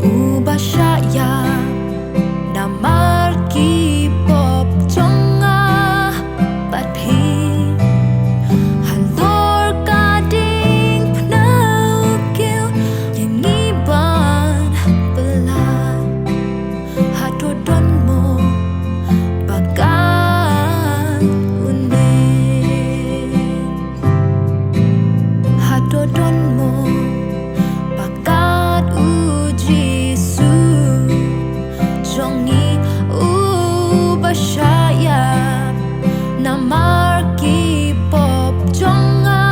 ubah saya na marki pop chonga patpi halor kading pnau kêu yang iban pelan hatu don mo bagan une hatu don mo bagat uji su jongi ubah saya na marki pop jonga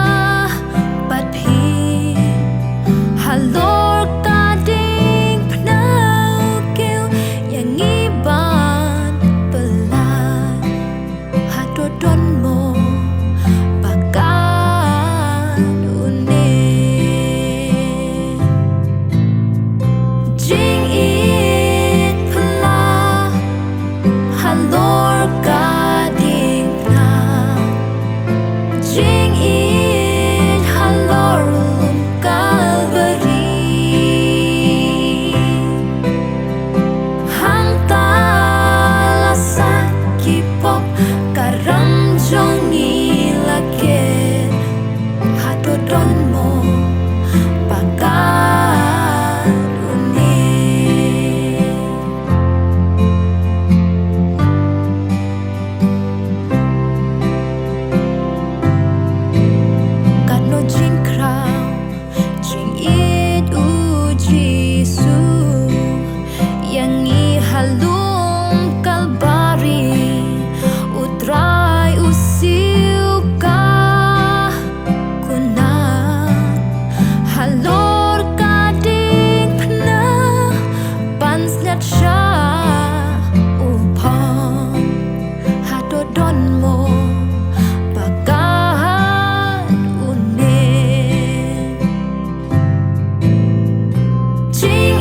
patpi halor kading pnau kêu yang iban pelan hatu don mo bagan une jing it pala halor kading pnau jing it halor Calvary hang talasat kipop karam jongi lakit hatu don mo bagan une kat no jing krau jing it uji su yang i halung kalbari utrai usiu ka kunan halor kading pna pansnyat sya upon hatu don mo bagan une jing